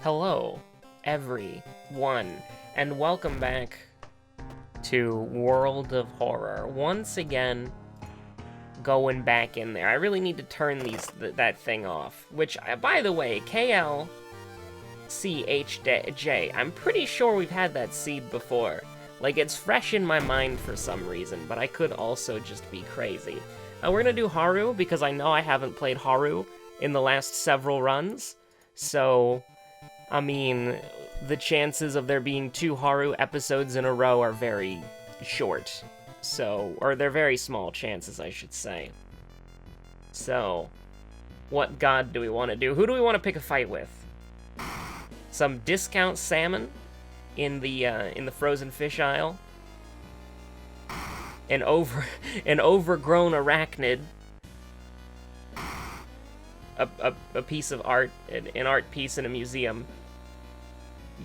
Hello, everyone, and welcome back to World of Horror. Once again, going back in there. I really need to turn that thing off, which, by the way, KLCHJ, I'm pretty sure we've had that seed before. Like, it's fresh in my mind for some reason, but I could also just be crazy. We're gonna do Haru, because I know I haven't played Haru in the last several runs, so I mean, the chances of there being 2 Haru episodes in a row are very short. So, or they're very small chances, I should say. So, what god do we want to do? Who do we want to pick a fight with? Some discount salmon in the frozen fish aisle? An overgrown arachnid. A piece of art, an art piece in a museum.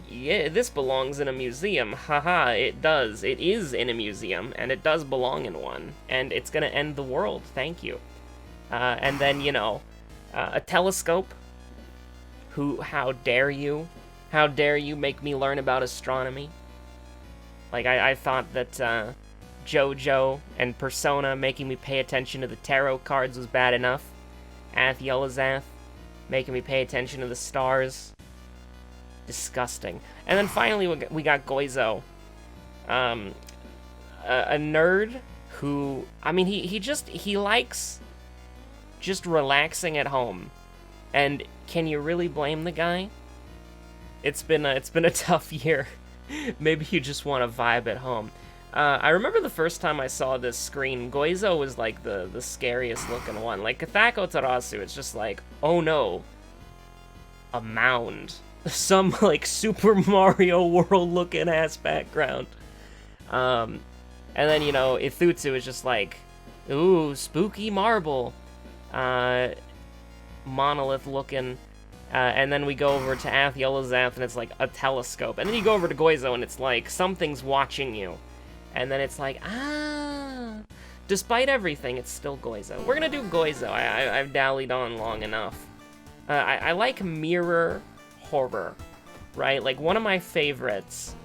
Yeah, this belongs in a museum. Haha, it does. It is in a museum, and it does belong in one. And it's gonna end the world, thank you. And then, you know, a telescope. How dare you? How dare you make me learn about astronomy? Like, I thought that, JoJo and Persona making me pay attention to the tarot cards was bad enough. Ath making me pay attention to the stars. Disgusting. And then finally we got Goizo. A nerd who, I mean, he likes just relaxing at home. And can you really blame the guy? It's been a tough year. Maybe you just want to vibe at home. I remember the first time I saw this screen, Goizo was like the scariest looking one. Like Kathako Tarasu, it's just like, oh no, a mound. Some like Super Mario World looking ass background. And then, you know, Ithutsu is just like, ooh, spooky marble. Monolith looking. And then we go over to Ath-Yelazath and it's like a telescope. And then you go over to Goizo and it's like, something's watching you. And then it's like, despite everything, it's still Goizo. We're gonna do Goizo. I've dallied on long enough. I like mirror horror, right? Like, one of my favorites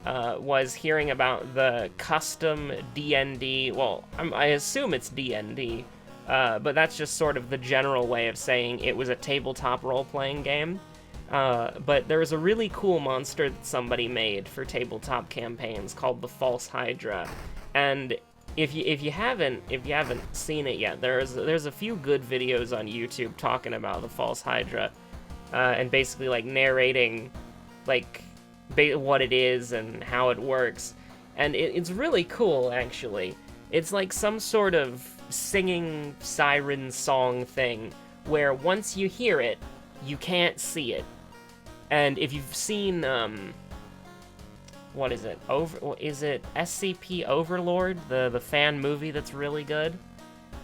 was hearing about the custom D&D, well, I assume it's D&D, but that's just sort of the general way of saying it was a tabletop role-playing game. But there was a really cool monster that somebody made for tabletop campaigns called the False Hydra, and if you haven't seen it yet, there's a few good videos on YouTube talking about the False Hydra, and basically like narrating like what it is and how it works, and it's really cool actually. It's like some sort of singing siren song thing where once you hear it, you can't see it. And if you've seen, what is it? Is it SCP Overlord, the fan movie that's really good?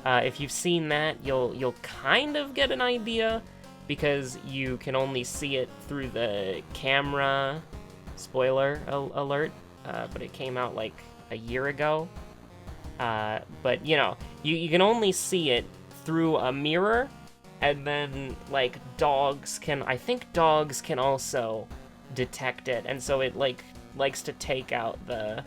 If you've seen that, you'll kind of get an idea, because you can only see it through the camera. Spoiler alert, but it came out like a year ago. But you know, you can only see it through a mirror. And then, like, I think dogs can also detect it, and so it, like, likes to take out the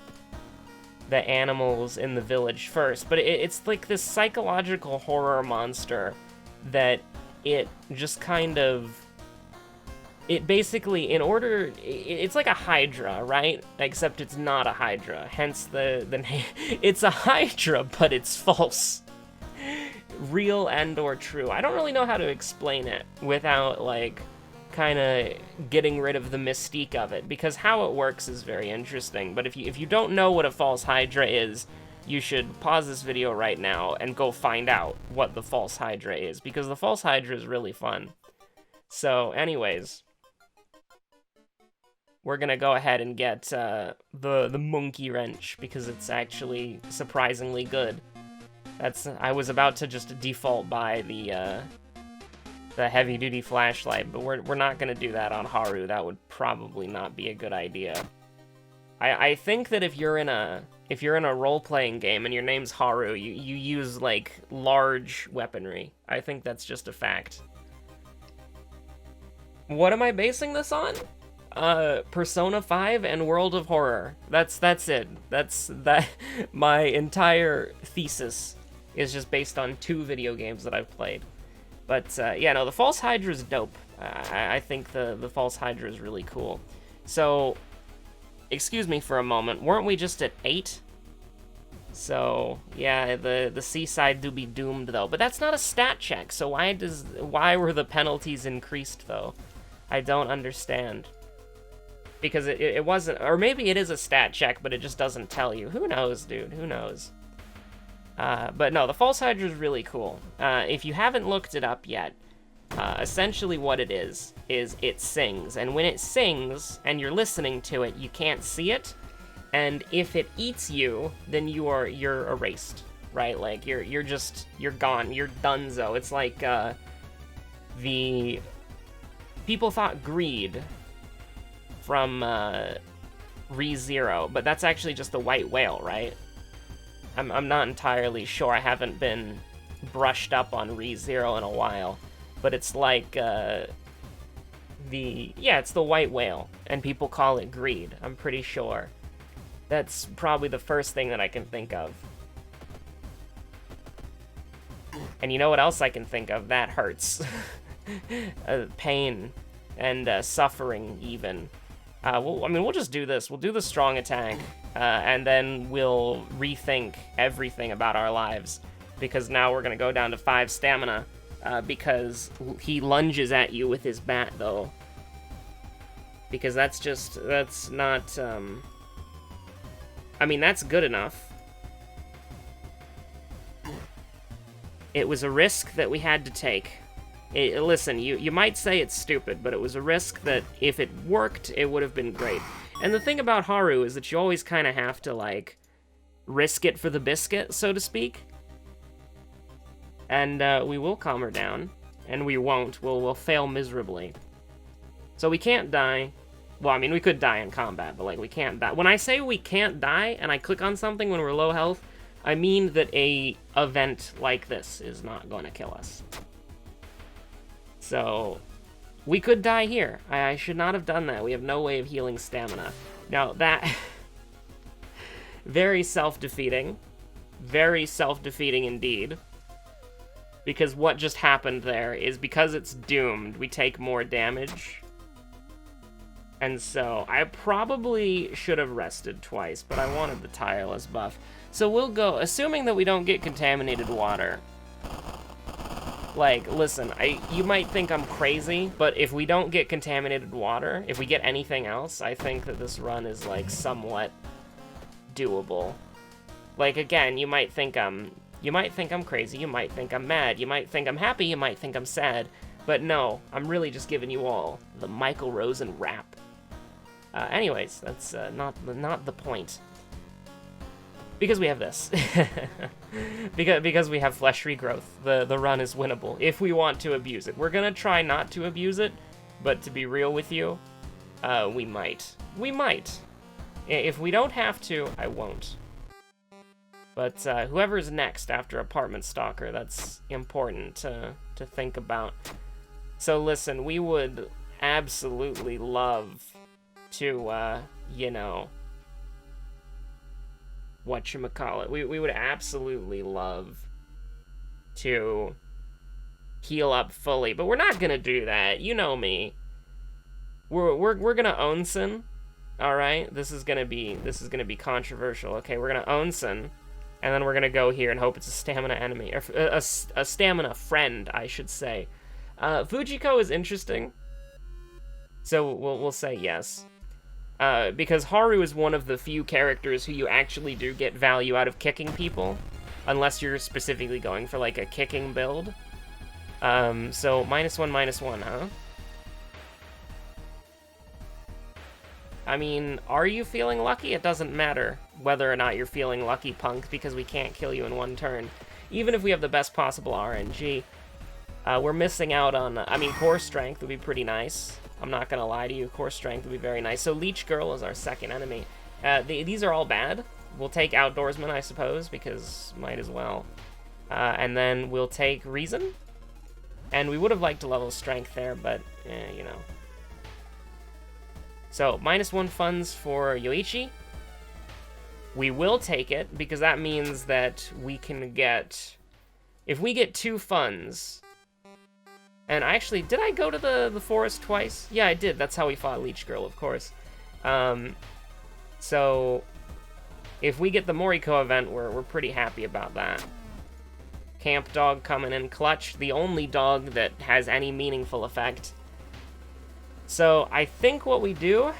animals in the village first. But it's like this psychological horror monster that it just kind of, it basically, it's like a hydra, right? Except it's not a hydra, hence the name. It's a hydra, but it's false. Real and or true. I don't really know how to explain it without, like, kind of getting rid of the mystique of it, because how it works is very interesting. But if you don't know what a false hydra is, you should pause this video right now and go find out what the false hydra is, because the false hydra is really fun. So, anyways, we're gonna go ahead and get the monkey wrench, because it's actually surprisingly good. I was about to just default buy the heavy-duty flashlight, but we're not gonna do that on Haru. That would probably not be a good idea. I think that if you're in a role-playing game and your name's Haru, you use like large weaponry. I think that's just a fact. What am I basing this on? Persona 5 and World of Horror. That's it. That's that. My entire thesis is just based on 2 video games that I've played. But yeah, no, the False Hydra is dope. I think the False Hydra is really cool. So, excuse me for a moment. Weren't we just at 8? So yeah, the Seaside do be doomed though. But that's not a stat check. So why were the penalties increased though? I don't understand. Because it wasn't, or maybe it is a stat check, but it just doesn't tell you. Who knows, dude? Who knows? But no, the False Hydra is really cool. If you haven't looked it up yet, essentially what it is it sings. And when it sings, and you're listening to it, you can't see it. And if it eats you, then you're erased, right? Like, you're gone. You're donezo. It's like, the people thought Greed from ReZero, but that's actually just the white whale, right? I'm not entirely sure. I haven't been brushed up on ReZero in a while, but it's like it's the white whale, and people call it Greed. I'm pretty sure. That's probably the first thing that I can think of. And you know what else I can think of? That hurts. Pain and suffering even. We'll just do this. We'll do the strong attack, and then we'll rethink everything about our lives, because now we're gonna go down to 5 stamina, because he lunges at you with his bat, though. Because that's not, I mean, that's good enough. It was a risk that we had to take. Listen, you might say it's stupid, but it was a risk that, if it worked, it would have been great. And the thing about Haru is that you always kind of have to, like, risk it for the biscuit, so to speak. And we will calm her down, and we won't. We'll fail miserably. So we can't die. Well, I mean, we could die in combat, but, like, we can't die. When I say we can't die, and I click on something when we're low health, I mean that a event like this is not going to kill us. So, we could die here. I should not have done that. We have no way of healing stamina. Now, that... very self-defeating. Very self-defeating indeed. Because what just happened there is, because it's doomed, we take more damage. And so, I probably should have rested twice, but I wanted the tireless buff. So we'll go, assuming that we don't get contaminated water. Like, listen, you might think I'm crazy, but if we don't get contaminated water, if we get anything else, I think that this run is, like, somewhat doable. Like, again, you might think I'm crazy, you might think I'm mad, you might think I'm happy, you might think I'm sad, but no, I'm really just giving you all the Michael Rosen rap. Anyways, that's not the point. Because we have this. because we have flesh regrowth. The run is winnable, if we want to abuse it. We're gonna try not to abuse it, but to be real with you, we might. We might. If we don't have to, I won't. But whoever's next after Apartment Stalker, that's important to think about. So listen, we would absolutely love to, you know, whatchamacallit, we would absolutely love to heal up fully, but we're not gonna do that. You know me. We're gonna onsen. All right, this is gonna be controversial. Okay, we're gonna onsen, and then we're gonna go here and hope it's a stamina enemy, or a stamina friend, I should say. Fujiko is interesting, so we'll say yes. Because Haru is one of the few characters who you actually do get value out of kicking people, unless you're specifically going for, like, a kicking build. So -1/-1, huh? I mean, are you feeling lucky? It doesn't matter whether or not you're feeling lucky, punk, because we can't kill you in one turn. Even if we have the best possible RNG, we're missing out on, I mean, core strength would be pretty nice. I'm not gonna lie to you, core strength would be very nice. So Leech Girl is our second enemy. These are all bad. We'll take Outdoorsman, I suppose, because might as well. And then we'll take Reason. And we would have liked to level strength there, but, you know. So, -1 funds for Yoichi. We will take it, because that means that we can get... If we get 2 funds... And actually, did I go to the forest twice? Yeah, I did. That's how we fought Leech Girl, of course. So, if we get the Moriko event, we're pretty happy about that. Camp Dog coming in clutch, the only dog that has any meaningful effect. So, I think what we do...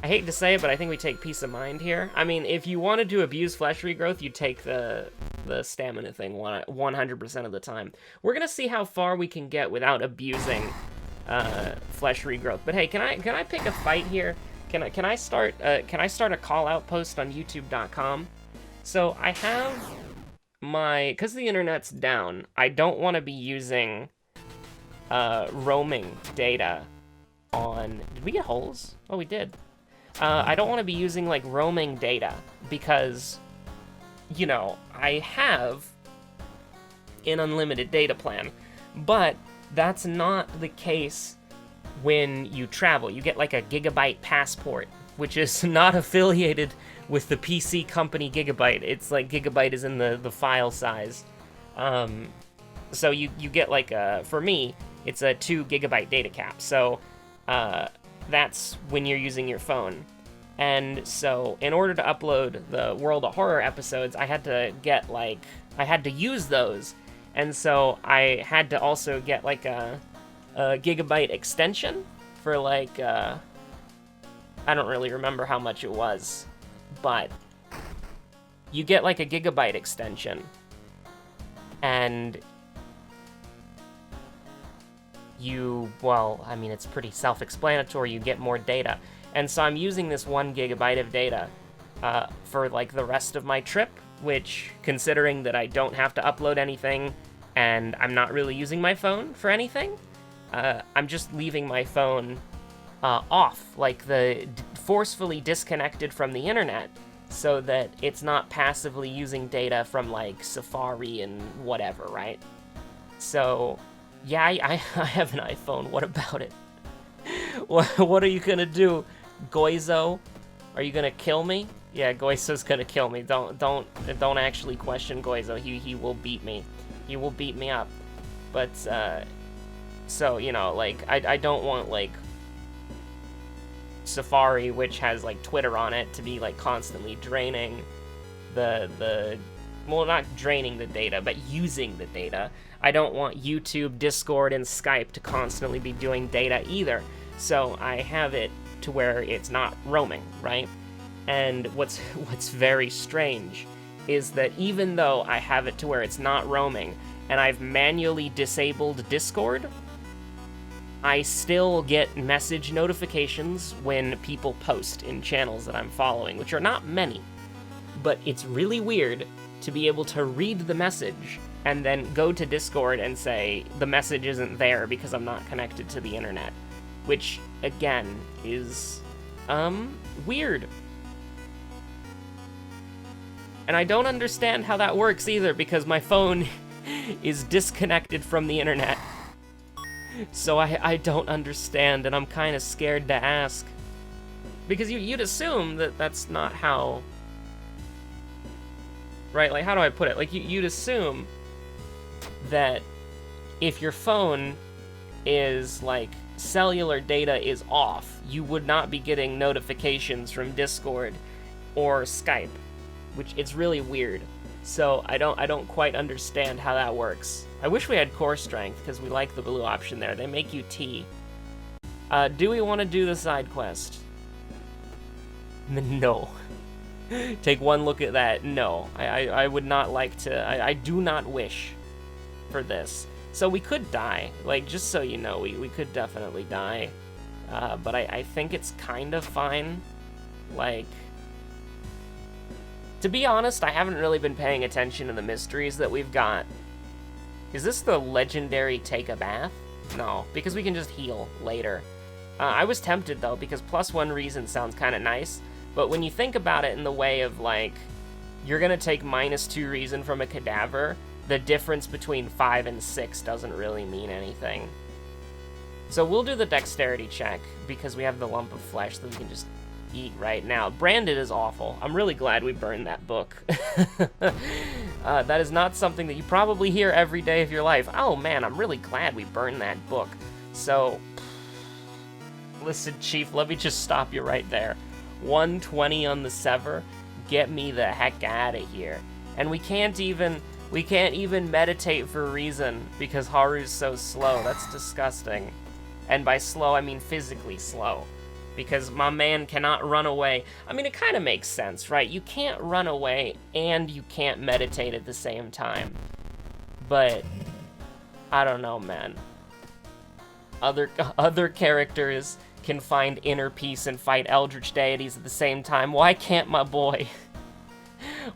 I hate to say it, but I think we take Peace of Mind here. I mean, if you wanted to abuse flesh regrowth, you take the stamina thing 100% of the time. We're gonna see how far we can get without abusing flesh regrowth. But hey, can I pick a fight here? Can I start a call out post on YouTube.com? So I have because the internet's down, I don't want to be using roaming data on. Did we get holes? Oh, we did. I don't want to be using, like, roaming data, because, you know, I have an unlimited data plan, but that's not the case when you travel. You get, like, a gigabyte passport, which is not affiliated with the PC company Gigabyte. It's, like, gigabyte is in the file size. So you get, like, for me, it's a 2 gigabyte data cap, so, that's when you're using your phone. And so, in order to upload the World of Horror episodes, I had to get, like, I had to use those. And so, I had to also get, like, a gigabyte extension for, like, I don't really remember how much it was, but you get, like, a gigabyte extension. And well, I mean, it's pretty self-explanatory, you get more data. And so I'm using this 1 gigabyte of data for, like, the rest of my trip, which, considering that I don't have to upload anything, and I'm not really using my phone for anything, I'm just leaving my phone off, like, forcefully disconnected from the internet, so that it's not passively using data from, like, Safari and whatever, right? So... yeah, I have an iPhone. What about it? What are you gonna do, Goizo? Are you gonna kill me? Yeah, Goizo's gonna kill me. Don't actually question Goizo. He will beat me. He will beat me up. But so you know, like I don't want like Safari, which has like Twitter on it, to be like constantly draining the well, not draining the data, but using the data. I don't want YouTube, Discord, and Skype to constantly be doing data either. So I have it to where it's not roaming, right? And what's very strange is that even though I have it to where it's not roaming, and I've manually disabled Discord, I still get message notifications when people post in channels that I'm following, which are not many. But it's really weird to be able to read the message and then go to Discord and say the message isn't there because I'm not connected to the internet, which again is weird. And I don't understand how that works either, because my phone is disconnected from the internet. So I don't understand, and I'm kind of scared to ask, because you'd assume that that's not how, right? Like, how do I put it? Like, you'd assume that if your phone is, like, cellular data is off, you would not be getting notifications from Discord or Skype, which it's really weird. So I don't quite understand how that works. I wish we had core strength, because we like the blue option there. They make you T. Do we want to do the side quest? No. Take one look at that. No. I would not like to... I do not wish for this. So we could die. Like, just so you know, we could definitely die. But I think it's kind of fine. Like... To be honest, I haven't really been paying attention to the mysteries that we've got. Is this the legendary take a bath? No, because we can just heal later. I was tempted, though, because +1 reason sounds kind of nice, but when you think about it in the way of, like, you're gonna take -2 reason from a cadaver, the difference between 5 and 6 doesn't really mean anything. So we'll do the dexterity check, because we have the lump of flesh that we can just eat right now. Branded is awful. I'm really glad we burned that book. That is not something that you probably hear every day of your life. Oh man, I'm really glad we burned that book. So, listen, Chief, let me just stop you right there. 120 on the sever. Get me the heck out of here. And we can't even meditate for reason because Haru's so slow. That's disgusting. And by slow, I mean physically slow. Because my man cannot run away. I mean, it kind of makes sense, right? You can't run away and you can't meditate at the same time. But, I don't know, man. Other characters can find inner peace and fight eldritch deities at the same time. Why can't my boy?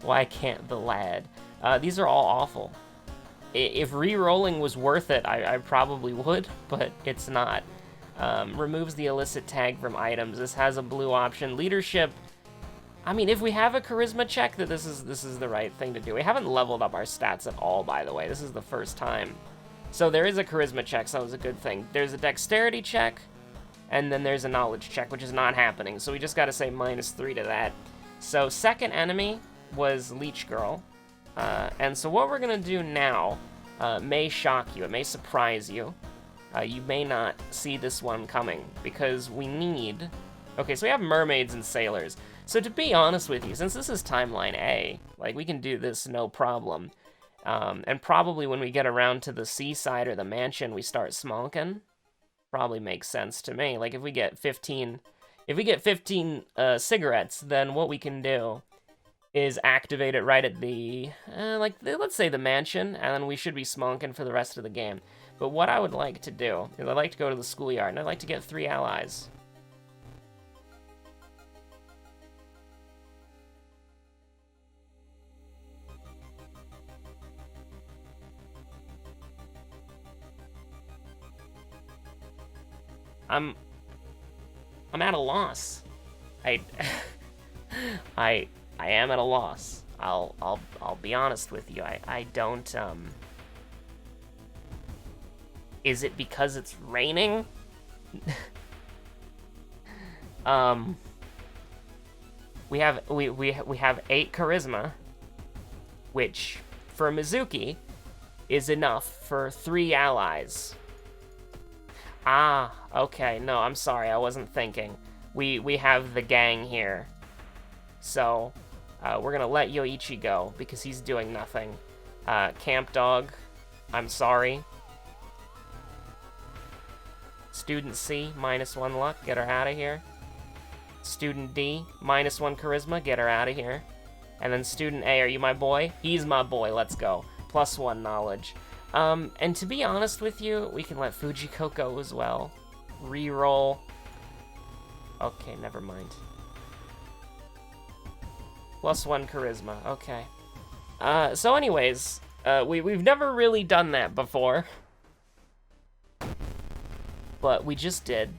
Why can't the lad? These are all awful. If re-rolling was worth it, I probably would, but it's not. Removes the illicit tag from items. This has a blue option. Leadership, I mean, if we have a charisma check, that this is the right thing to do. We haven't leveled up our stats at all, by the way. This is the first time. So there is a charisma check, so that was a good thing. There's a dexterity check, and then there's a knowledge check, which is not happening. So we just gotta say -3 to that. So second enemy was Leech Girl. And so what we're gonna do now may shock you, it may surprise you. You may not see this one coming, because we need... Okay, so we have mermaids and sailors. So to be honest with you, since this is timeline A, like, we can do this no problem. And probably when we get around to the seaside or the mansion, we start smonking. Probably makes sense to me. Like, if we get 15 cigarettes, then what we can do is activate it right at the, let's say the mansion, and then we should be smonking for the rest of the game. But what I would like to do is I'd like to go to the schoolyard, and I'd like to get 3 allies. I'm at a loss. I am at a loss. I'll be honest with you. I don't, Is it because it's raining? We have 8 charisma, which for Mizuki is enough for 3 allies. Ah, okay. No, I'm sorry. I wasn't thinking. We have the gang here. So, we're gonna let Yoichi go because he's doing nothing. Camp Dog, I'm sorry. Student C, -1 luck, get her out of here. Student D, -1 charisma, get her out of here. And then Student A, are you my boy? He's my boy, let's go. +1 knowledge. And to be honest with you, we can let Fujiko go as well. Reroll. Okay, never mind. +1 charisma, okay. So anyways, we've never really done that before. But we just did.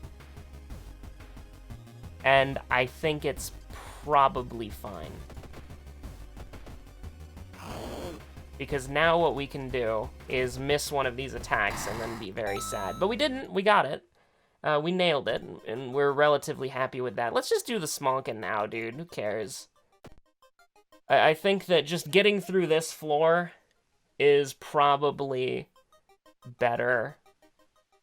And I think it's probably fine. Because now what we can do is miss one of these attacks and then be very sad. But we didn't, we got it. We nailed it, and we're relatively happy with that. Let's just do the smonkin' now, dude, who cares? I think that just getting through this floor is probably better.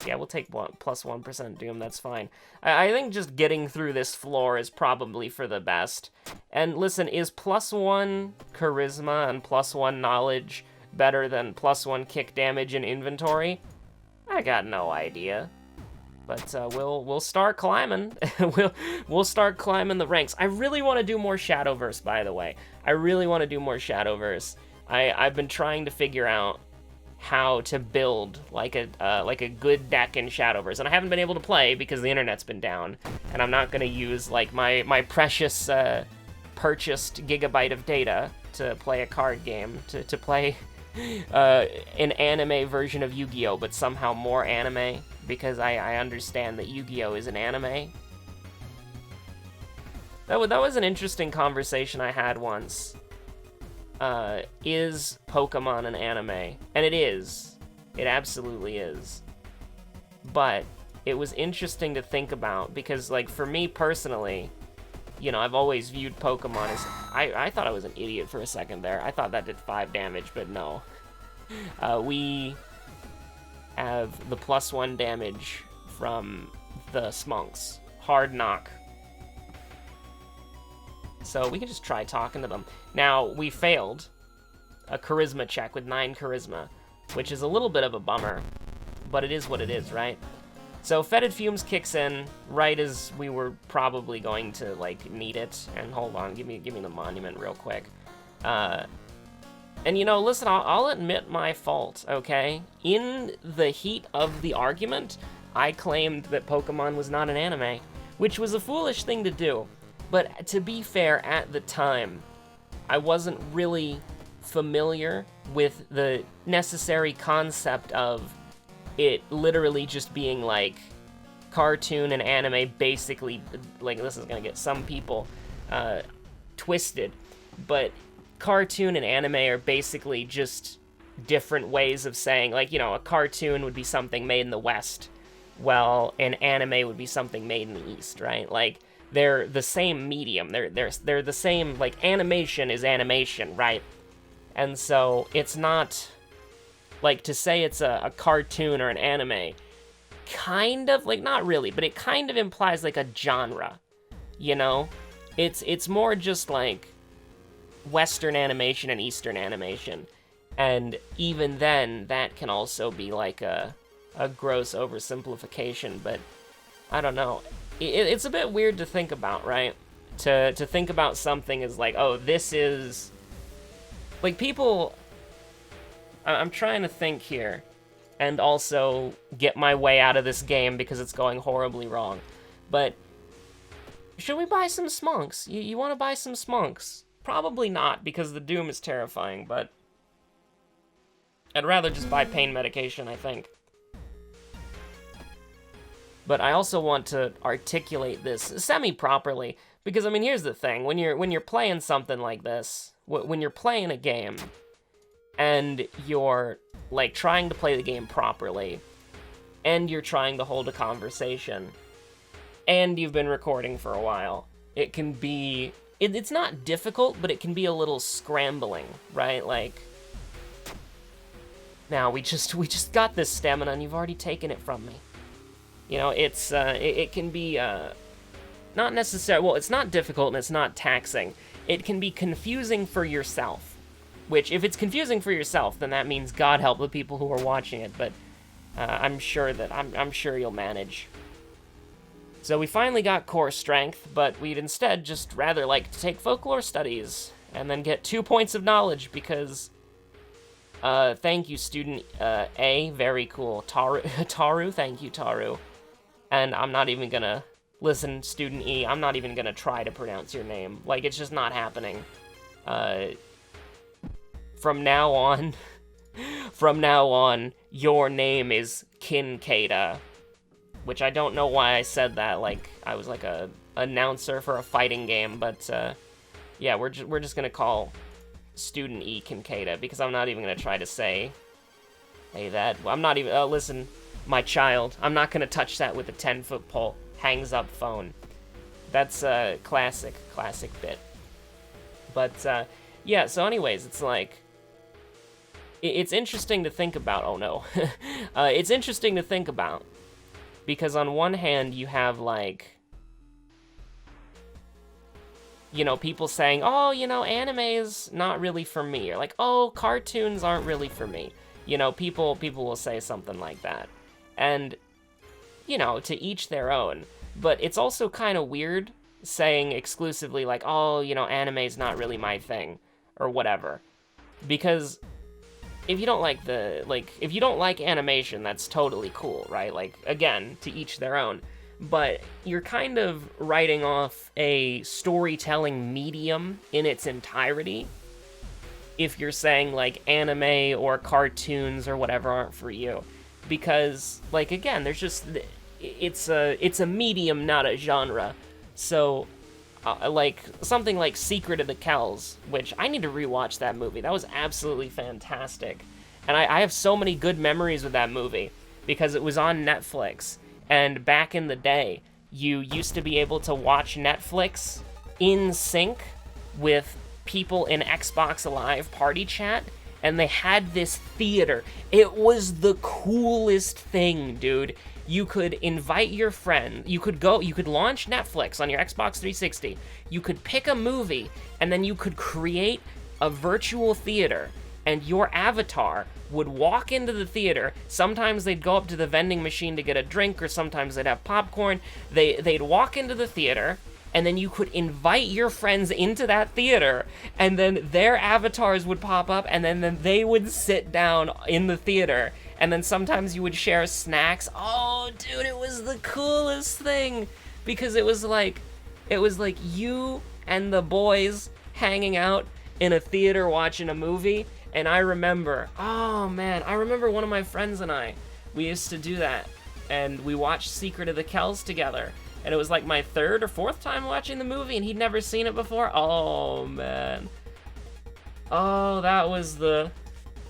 Yeah, we'll take +1% Doom, that's fine. I think just getting through this floor is probably for the best. And listen, is +1 charisma and +1 knowledge better than +1 kick damage and inventory? I got no idea. But we'll start climbing. we'll start climbing the ranks. I really want to do more Shadowverse, by the way. I really want to do more Shadowverse. I've been trying to figure out how to build like a good deck in Shadowverse, and I haven't been able to play because the internet's been down, and I'm not gonna use like my precious purchased gigabyte of data to play a card game, to play an anime version of Yu-Gi-Oh, but somehow more anime, because I understand that Yu-Gi-Oh is an anime. That was an interesting conversation I had once. is Pokemon an anime? And it is. It absolutely is. But it was interesting to think about because, like, for me personally, you know, I've always viewed Pokemon as... I thought I was an idiot for a second there. I thought that did 5 damage, but no. We have the +1 damage from the Smunks. Hard knock. So we can just try talking to them. Now, we failed a charisma check with 9 charisma, which is a little bit of a bummer, but it is what it is, right? So Fetid Fumes kicks in right as we were probably going to, like, need it. And hold on, give me the monument real quick. And, you know, listen, I'll admit my fault, okay? In the heat of the argument, I claimed that Pokemon was not an anime, which was a foolish thing to do. But to be fair, at the time, I wasn't really familiar with the necessary concept of it literally just being like cartoon and anime basically, like, this is gonna get some people twisted, but cartoon and anime are basically just different ways of saying, like, you know, a cartoon would be something made in the West, well, an anime would be something made in the East, right? Like, they're the same medium, they're the same, like, animation is animation, right? And so it's not, like, to say it's a cartoon or an anime, kind of, like, not really, but it kind of implies, like, a genre, you know? It's more just, like, Western animation and Eastern animation, and even then, that can also be, like, a gross oversimplification, but I don't know. It's a bit weird to think about, right? To think about something as, like, oh, this is... Like, people... I'm trying to think here, and also get my way out of this game because it's going horribly wrong. But, should we buy some Smunks? You want to buy some Smunks? Probably not, because the Doom is terrifying, but I'd rather just buy pain medication, I think. But I also want to articulate this semi-properly, because, I mean, here's the thing. When you're playing something like this, when you're playing a game, and you're, like, trying to play the game properly, and you're trying to hold a conversation, and you've been recording for a while, it can be... It's not difficult, but it can be a little scrambling, right? Like, now we just got this stamina, and you've already taken it from me. You know, it's, it can be, not necessarily... Well, it's not difficult, and it's not taxing. It can be confusing for yourself. Which, if it's confusing for yourself, then that means God help the people who are watching it, but I'm sure you'll manage. So we finally got core strength, but we'd instead just rather like to take folklore studies, and then get 2 points of knowledge, because, thank you, student A, very cool. Taru, thank you, Taru. And I'm not even gonna, listen, student E, I'm not even gonna try to pronounce your name. Like, it's just not happening. From now on, your name is Kincaida. Which I don't know why I said that, like I was like a announcer for a fighting game, but yeah, we're just gonna call student E Kincaida, because I'm not even gonna try to say that. I'm not even, listen, my child, I'm not gonna touch that with a 10-foot pole. Hangs up phone. That's a classic bit. But, yeah, so anyways, it's like, it's interesting to think about. Oh no. It's interesting to think about, because on one hand you have, like, you know, people saying, oh, you know, anime is not really for me, or like, oh, cartoons aren't really for me. You know, people will say something like that. And, you know, to each their own. But it's also kind of weird saying exclusively, like, oh, you know, anime's not really my thing, or whatever. Because if you don't like animation, that's totally cool, right? Like, again, to each their own. But you're kind of writing off a storytelling medium in its entirety if you're saying, like, anime or cartoons or whatever aren't for you. Because, like, again, there's just... It's a medium, not a genre. So like something like Secret of the Kells, which I need to rewatch that movie. That was absolutely fantastic. And I have so many good memories with that movie because it was on Netflix. And back in the day, you used to be able to watch Netflix in sync with people in Xbox Live party chat, and they had this theater. It was the coolest thing, dude. You could invite your friend. You could launch Netflix on your Xbox 360. You could pick a movie, and then you could create a virtual theater, and your avatar would walk into the theater. Sometimes they'd go up to the vending machine to get a drink, or sometimes they'd have popcorn. They'd walk into the theater, and then you could invite your friends into that theater, and then their avatars would pop up, and then they would sit down in the theater, and then sometimes you would share snacks. Oh, dude, it was the coolest thing, because it was like you and the boys hanging out in a theater watching a movie. And I remember one of my friends and we used to do that, and we watched Secret of the Kells together. And it was like my third or fourth time watching the movie, and he'd never seen it before. Oh, man. Oh,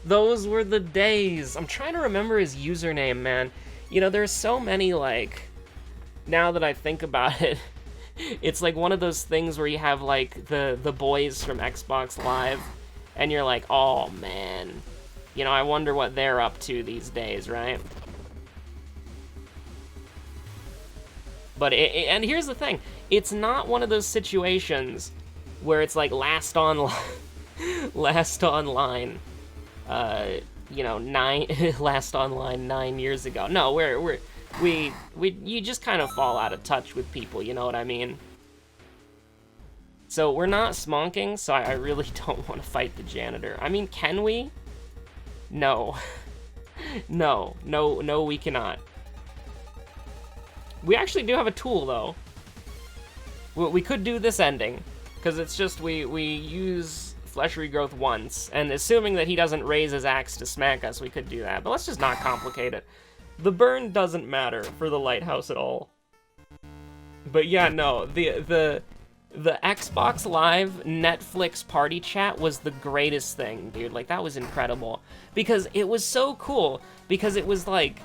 those were the days. I'm trying to remember his username, man. You know, there's so many, like, now that I think about it, it's like one of those things where you have, like, the boys from Xbox Live, and you're like, oh, man. You know, I wonder what they're up to these days, right? But and here's the thing, it's not one of those situations where it's like last online, you know, last online 9 years ago. No, you just kind of fall out of touch with people, you know what I mean? So we're not smonking, so I really don't want to fight the janitor. I mean, can we? No. No, we cannot. We actually do have a tool, though. We could do this ending, because it's just we use flesh regrowth once, and assuming that he doesn't raise his axe to smack us, we could do that. But let's just not complicate it. The burn doesn't matter for the lighthouse at all. But yeah, no, the Xbox Live Netflix party chat was the greatest thing, dude. Like, that was incredible. Because it was so cool, because it was like,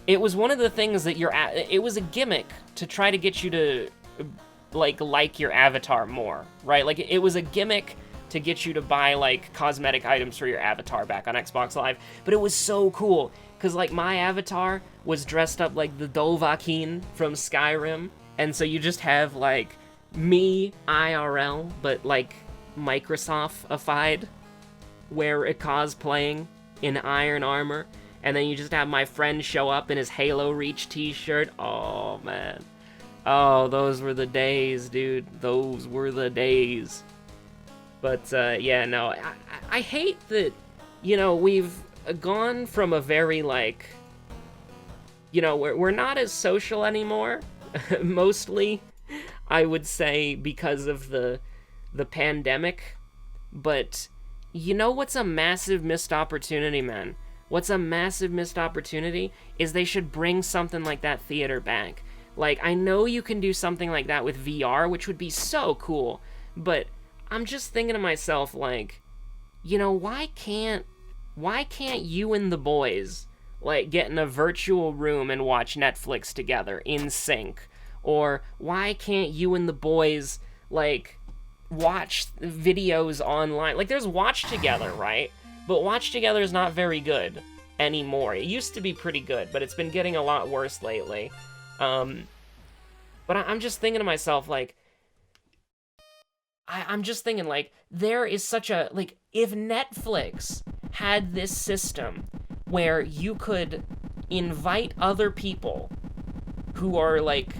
it was one of the things that it was a gimmick to try to get you to, like your avatar more, right? Like, it was a gimmick to get you to buy, like, cosmetic items for your avatar back on Xbox Live. But it was so cool, because, like, my avatar was dressed up like the Dovahkiin from Skyrim, and so you just have, like, me IRL, but, like, Microsoft-ified, where it cosplaying in iron armor. And then you just have my friend show up in his Halo Reach t-shirt. Oh, man. Oh, those were the days, dude. Those were the days. But, yeah, no. I hate that, you know, we've gone from a very, like, you know, we're not as social anymore. Mostly, I would say, because of the pandemic. But, you know what's a massive missed opportunity, man? What's a massive missed opportunity is they should bring something like that theater back. Like, I know you can do something like that with VR, which would be so cool, but I'm just thinking to myself, like, you know, why can't you and the boys, like, get in a virtual room and watch Netflix together in sync? Or why can't you and the boys, like, watch videos online? Like, there's Watch Together, right? But Watch Together is not very good anymore. It used to be pretty good, but it's been getting a lot worse lately. But I'm just thinking to myself, like, I'm just thinking, like, there is such a, like, if Netflix had this system where you could invite other people who are, like,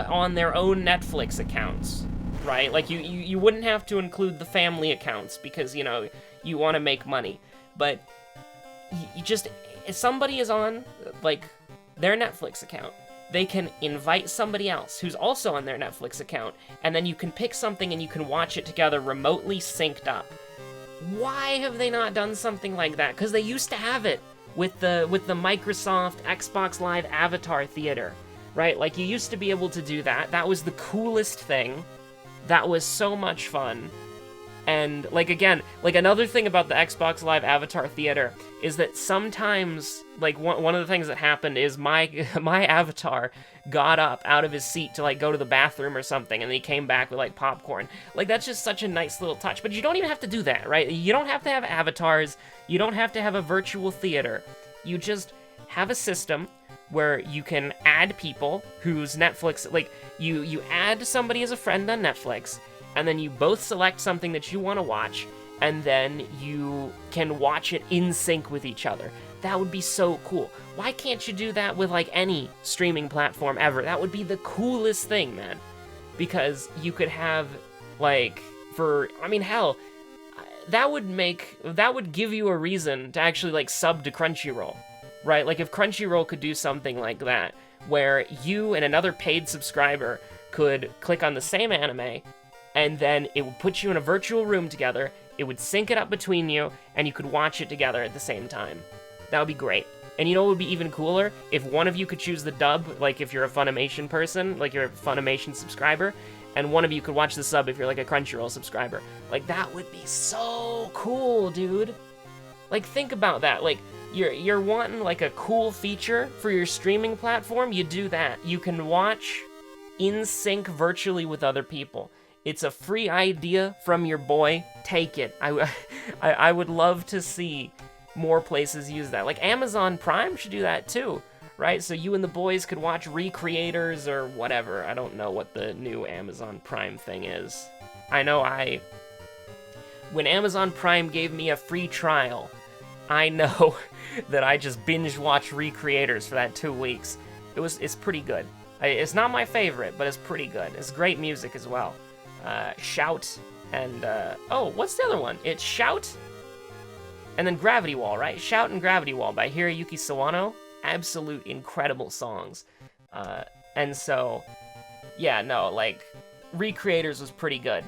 on their own Netflix accounts, right? Like, you wouldn't have to include the family accounts because, you know, you want to make money. But you just, if somebody is on, like, their Netflix account, they can invite somebody else who's also on their Netflix account, and then you can pick something and you can watch it together remotely synced up. Why have they not done something like that? Because they used to have it with the Microsoft Xbox Live Avatar Theater, right? Like, you used to be able to do that. That was the coolest thing. That was so much fun. And, like, again, like, another thing about the Xbox Live Avatar Theater is that sometimes, like, one of the things that happened is my avatar got up out of his seat to, like, go to the bathroom or something, and then he came back with, like, popcorn. Like, that's just such a nice little touch. But you don't even have to do that, right? You don't have to have avatars. You don't have to have a virtual theater. You just have a system where you can add people whose Netflix, like, you add somebody as a friend on Netflix, and then you both select something that you want to watch, and then you can watch it in sync with each other. That would be so cool. Why can't you do that with, like, any streaming platform ever? That would be the coolest thing, man. Because you could have, like, I mean, hell, that would give you a reason to actually, like, sub to Crunchyroll, right? Like, if Crunchyroll could do something like that, where you and another paid subscriber could click on the same anime, and then it would put you in a virtual room together, it would sync it up between you, and you could watch it together at the same time. That would be great. And you know what would be even cooler? If one of you could choose the dub, like if you're a Funimation person, like you're a Funimation subscriber, and one of you could watch the sub if you're like a Crunchyroll subscriber. Like, that would be so cool, dude. Like, think about that. Like, you're wanting, like, a cool feature for your streaming platform, you do that. You can watch in sync virtually with other people. It's a free idea from your boy. Take it. I would love to see more places use that. Like, Amazon Prime should do that too, right? So you and the boys could watch Recreators or whatever. I don't know what the new Amazon Prime thing is. I know when Amazon Prime gave me a free trial, I know that I just binge-watched Recreators for that 2 weeks. It's pretty good. It's not my favorite, but it's pretty good. It's great music as well. Shout, and, oh, what's the other one? It's Shout, and then Gravity Wall, right? Shout and Gravity Wall by Hiroyuki Sawano. Absolute incredible songs. And so, yeah, no, like, Recreators was pretty good.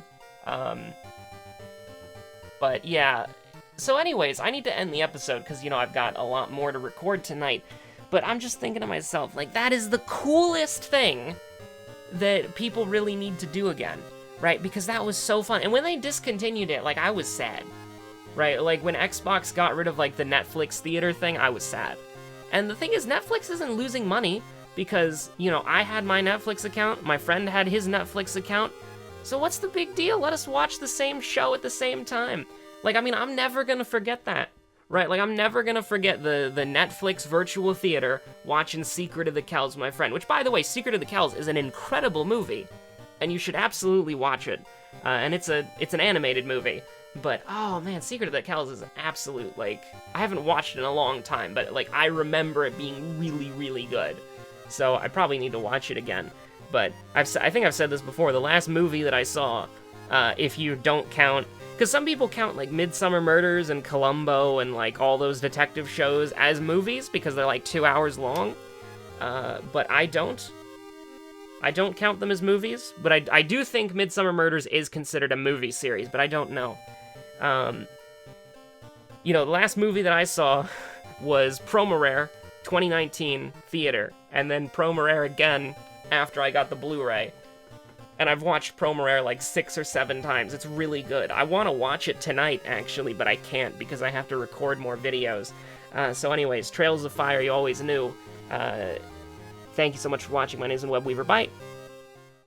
But, yeah. So anyways, I need to end the episode, because, you know, I've got a lot more to record tonight. But I'm just thinking to myself, like, that is the coolest thing that people really need to do again. Right, because that was so fun. And when they discontinued it, like, I was sad. Right, like, when Xbox got rid of, like, the Netflix theater thing, I was sad. And the thing is, Netflix isn't losing money, because, you know, I had my Netflix account, my friend had his Netflix account, so what's the big deal? Let us watch the same show at the same time. Like, I mean, I'm never gonna forget that. Right, like, I'm never gonna forget the Netflix virtual theater watching Secret of the Kells with my friend, which, by the way, Secret of the Kells is an incredible movie. And you should absolutely watch it. And it's an animated movie. But, oh man, Secret of the Kells is an absolute, like, I haven't watched it in a long time, but, like, I remember it being really, really good. So I probably need to watch it again. But I think I've said this before, the last movie that I saw, if you don't count, because some people count, like, Midsummer Murders and Columbo and, like, all those detective shows as movies because they're, like, 2 hours long. But I don't. I don't count them as movies, but I do think Midsummer Murders is considered a movie series, but I don't know. You know, the last movie that I saw was Promare 2019 Theater, and then Promare again after I got the Blu-ray. And I've watched Promare like 6 or 7 times. It's really good. I want to watch it tonight, actually, but I can't because I have to record more videos. So anyways, Trails of Fire, you always knew. Thank you so much for watching. My name is Webweaver. Bye.